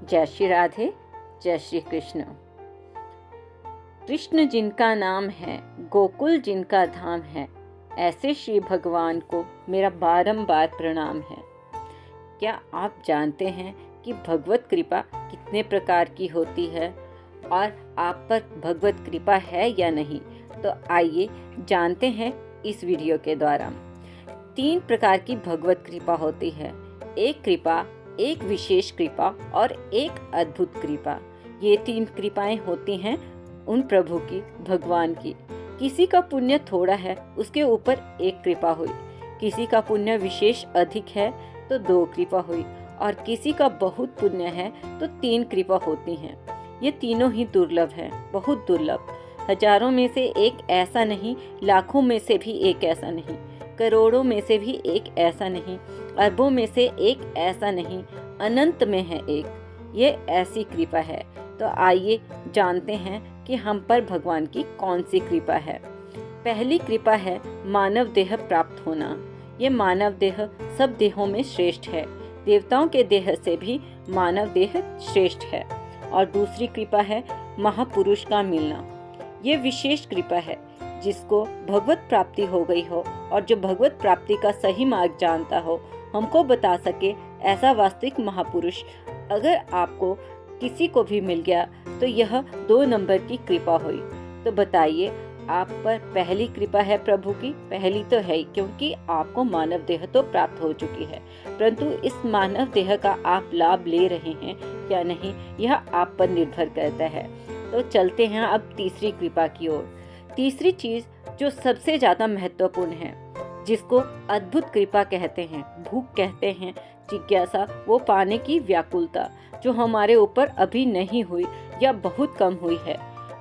जय श्री राधे, जय श्री कृष्ण। कृष्ण जिनका नाम है, गोकुल जिनका धाम है, ऐसे श्री भगवान को मेरा बारंबार प्रणाम है। क्या आप जानते हैं कि भगवत कृपा कितने प्रकार की होती है और आप पर भगवत कृपा है या नहीं? तो आइए जानते हैं इस वीडियो के द्वारा। 3 प्रकार की भगवत कृपा होती है। एक कृपा, एक विशेष कृपा और एक अद्भुत कृपा। ये 3 कृपाएं होती हैं उन प्रभु की, भगवान की। किसी का पुण्य थोड़ा है, उसके ऊपर 1 कृपा हुई। किसी का पुण्य विशेष अधिक है तो 2 कृपा हुई और किसी का बहुत पुण्य है तो 3 कृपा होती हैं। ये तीनों ही दुर्लभ हैं, बहुत दुर्लभ। हजारों में से एक ऐसा नहीं, लाखों में से भी एक ऐसा नहीं, करोड़ों में से भी एक ऐसा नहीं, अरबों में से एक ऐसा नहीं, अनंत में है एक। ये ऐसी कृपा है। तो आइए जानते हैं कि हम पर भगवान की कौन सी कृपा है। पहली कृपा है मानव देह प्राप्त होना। ये मानव देह सब देहों में श्रेष्ठ है। देवताओं के देह से भी मानव देह श्रेष्ठ है। और दूसरी कृपा है महापुरुष का मिलना। ये विशेष कृपा है। जिसको भगवत प्राप्ति हो गई हो और जो भगवत प्राप्ति का सही मार्ग जानता हो, हमको बता सके, ऐसा वास्तविक महापुरुष अगर आपको किसी को भी मिल गया तो यह 2 नंबर की कृपा हुई। तो बताइए, आप पर पहली कृपा है प्रभु की? पहली तो है, क्योंकि आपको मानव देह तो प्राप्त हो चुकी है, परंतु इस मानव देह का आप लाभ ले रहे हैं या नहीं, यह आप पर निर्भर करता है। तो चलते हैं अब तीसरी कृपा की ओर। तीसरी चीज जो सबसे ज्यादा महत्वपूर्ण है, जिसको अद्भुत कृपा कहते हैं, भूख कहते हैं, जिज्ञासा, वो पाने की व्याकुलता, जो हमारे ऊपर अभी नहीं हुई या बहुत कम हुई है।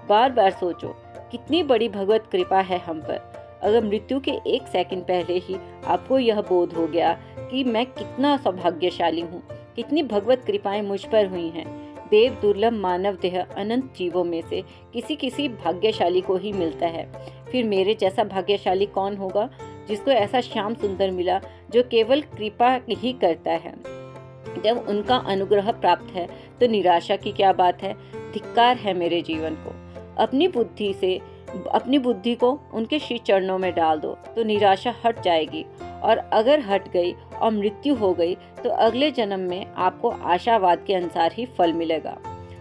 बार बार सोचो, कितनी बड़ी भगवत कृपा है हम पर। अगर मृत्यु के 1 सेकंड पहले ही आपको यह बोध हो गया कि मैं कितना सौभाग्यशाली हूँ, कितनी भगवत कृपाएं मुझ पर हुई हैं। देव दुर्लभ मानव देह अनंत जीवों में से किसी किसी भाग्यशाली को ही मिलता है। फिर मेरे जैसा भाग्यशाली कौन होगा जिसको ऐसा श्याम सुंदर मिला जो केवल कृपा ही करता है। जब उनका अनुग्रह प्राप्त है तो निराशा की क्या बात है। धिक्कार है मेरे जीवन को। अपनी बुद्धि को उनके श्री चरणों में डाल दो तो निराशा हट जाएगी, और अगर हट गई और मृत्यु हो गई तो अगले जन्म में आपको आशावाद के अनुसार ही फल मिलेगा।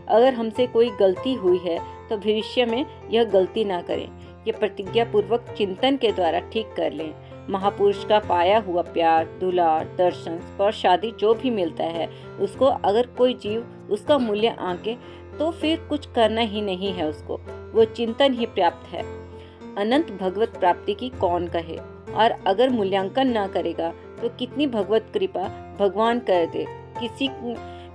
अगर हमसे कोई गलती हुई है तो भविष्य में यह गलती ना करें। ये प्रतिज्ञा पूर्वक चिंतन के द्वारा ठीक कर लें। महापुरुष का पाया हुआ प्यार, दुलार, दर्शन, स्पर्श आदि जो भी मिलता है, उसको अगर कोई जीव उसका मूल्य आंके तो फिर कुछ करना ही नहीं है उसको, वो चिंतन ही प्राप्त है। अनंत भगवत प्राप्ति की कौन कहे, और अगर मूल्यांकन ना करेगा तो कितनी भगवत कृपा भगवान कर दे,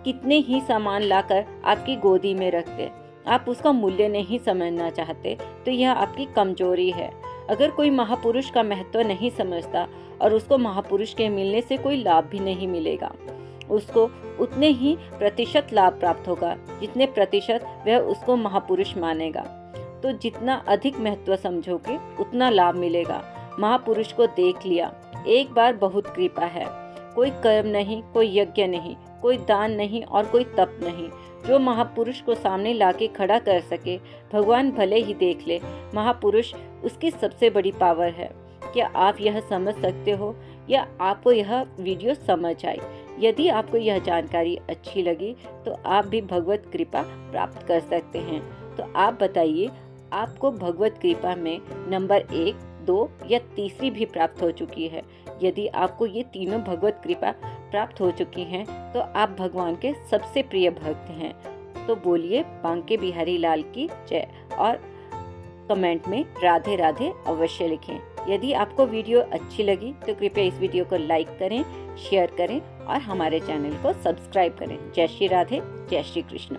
कितने ही सामान लाकर आपकी गोदी में रख दे, आप उसका मूल्य नहीं समझना चाहते, तो यह आपकी कमजोरी है। अगर कोई महापुरुष का महत्व नहीं समझता और उसको महापुरुष के मिलने से कोई लाभ भी नहीं मिलेगा, उसको उतने ही प्रतिशत लाभ प्राप्त होगा जितने प्रतिशत वह उसको महापुरुष मानेगा। तो जितना अधिक महत्व समझोगे उतना लाभ मिलेगा। महापुरुष को देख लिया, एक बार बहुत कृपा है। कोई कर्म नहीं, कोई यज्ञ नहीं, कोई दान नहीं और कोई तप नहीं, जो महापुरुष को सामने लाके खड़ा कर सके, भगवान भले ही देख ले, महापुरुष उसकी सबसे बड़ी पावर है। क्या आप यह समझ सकते हो या आपको यह वीडियो समझ आई? यदि आपको यह जानकारी अच्छी लगी तो आप भी भगवत कृपा प्राप्त कर सकते हैं। तो आप बताइए, आपको भगवत कृपा में नंबर 1, 2 या तीसरी भी प्राप्त हो चुकी है? यदि आपको ये तीनों भगवत कृपा प्राप्त हो चुकी हैं तो आप भगवान के सबसे प्रिय भक्त हैं। तो बोलिए बांके बिहारी लाल की जय, और कमेंट में राधे राधे अवश्य लिखें। यदि आपको वीडियो अच्छी लगी तो कृपया इस वीडियो को लाइक करें, शेयर करें और हमारे चैनल को सब्सक्राइब करें। जय श्री राधे, जय श्री कृष्ण।